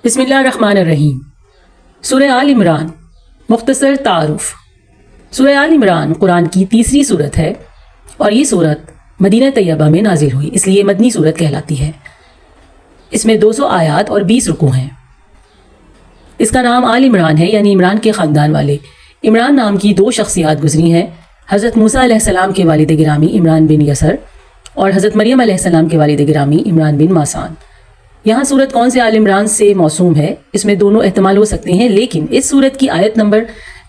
بسم اللہ الرحمن الرحیم۔ سورہ آل عمران، مختصر تعارف۔ سورہ آل عمران قرآن کی تیسری سورت ہے اور یہ سورت مدینہ طیبہ میں نازل ہوئی، اس لیے مدنی سورت کہلاتی ہے۔ اس میں 200 آیات اور 20 رکوع ہیں۔ اس کا نام آل عمران ہے، یعنی عمران کے خاندان والے۔ عمران نام کی 2 شخصیات گزری ہیں، حضرت موسیٰ علیہ السلام کے والد گرامی عمران بن یسر اور حضرت مریم علیہ السلام کے والد گرامی عمران بن ماسان۔ یہاں سورت کون سے آل عمران سے موسوم ہے، اس میں دونوں احتمال ہو سکتے ہیں، لیکن اس سورت کی آیت نمبر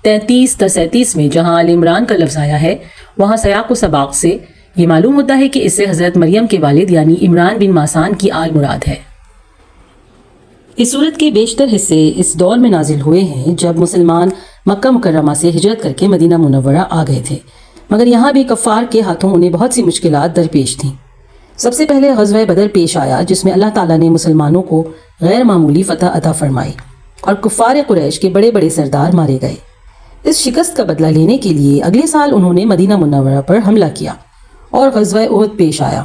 33 تا 37 میں جہاں آل عمران کا لفظ آیا ہے، وہاں سیاق و سباق سے یہ معلوم ہوتا ہے کہ اس سے حضرت مریم کے والد یعنی عمران بن ماسان کی آل مراد ہے۔ اس سورت کے بیشتر حصے اس دور میں نازل ہوئے ہیں جب مسلمان مکہ مکرمہ سے ہجرت کر کے مدینہ منورہ آ گئے تھے، مگر یہاں بھی کفار کے ہاتھوں انہیں بہت سی مشکلات درپیش تھیں۔ سب سے پہلے غزوہ بدر پیش آیا، جس میں اللہ تعالیٰ نے مسلمانوں کو غیر معمولی فتح عطا فرمائی اور کفار قریش کے بڑے بڑے سردار مارے گئے۔ اس شکست کا بدلہ لینے کے لیے اگلے سال انہوں نے مدینہ منورہ پر حملہ کیا اور غزوہ احد پیش آیا،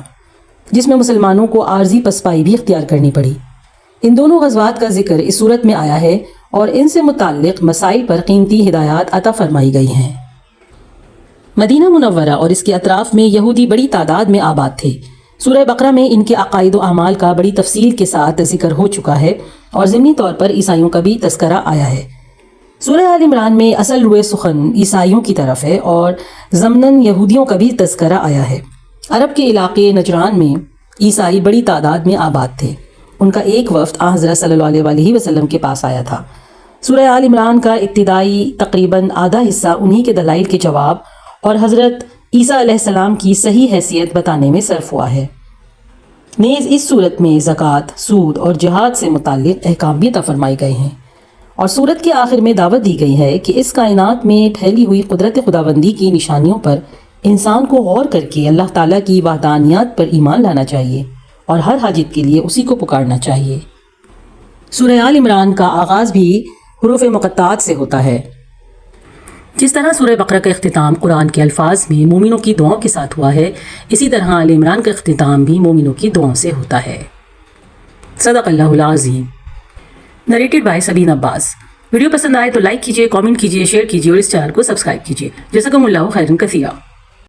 جس میں مسلمانوں کو عارضی پسپائی بھی اختیار کرنی پڑی۔ ان دونوں غزوات کا ذکر اس صورت میں آیا ہے اور ان سے متعلق مسائل پر قیمتی ہدایات عطا فرمائی گئی ہیں۔ مدینہ منورہ اور اس کے اطراف میں یہودی بڑی تعداد میں آباد تھے۔ سورہ بقرہ میں ان کے عقائد و اعمال کا بڑی تفصیل کے ساتھ ذکر ہو چکا ہے اور ضمنی طور پر عیسائیوں کا بھی تذکرہ آیا ہے۔ سورہ آل عمران میں اصل روئے سخن عیسائیوں کی طرف ہے اور ضمناً یہودیوں کا بھی تذکرہ آیا ہے۔ عرب کے علاقے نجران میں عیسائی بڑی تعداد میں آباد تھے۔ ان کا ایک وفد حضرت صلی اللہ علیہ وسلم کے پاس آیا تھا۔ سورہ آل عمران کا ابتدائی تقریباً آدھا حصہ انہی کے دلائل کے جواب اور حضرت عیسیٰ علیہ السلام کی صحیح حیثیت بتانے میں صرف ہوا ہے۔ نیز اس صورت میں زکوٰۃ، سود اور جہاد سے متعلق احکام بھی عطا فرمائے گئے ہیں، اور صورت کے آخر میں دعوت دی گئی ہے کہ اس کائنات میں پھیلی ہوئی قدرت خداوندی کی نشانیوں پر انسان کو غور کر کے اللہ تعالیٰ کی وحدانیت پر ایمان لانا چاہیے اور ہر حاجت کے لیے اسی کو پکارنا چاہیے۔ سورہ آل عمران کا آغاز بھی حروف مقطعات سے ہوتا ہے۔ جس طرح سورہ بقرہ کا اختتام قرآن کے الفاظ میں مومنوں کی دعاؤں کے ساتھ ہوا ہے، اسی طرح آل عمران کا اختتام بھی مومنوں کی دعاؤں سے ہوتا ہے۔ صدق اللہ العظیم۔ Narrated by سبین Abbas. ویڈیو پسند آئے تو لائک کیجیے، کامنٹ کیجیے، شیئر کیجیے اور اس چینل کو سبسکرائب کیجیے۔ جزاکم اللہ خیرا کثیرا۔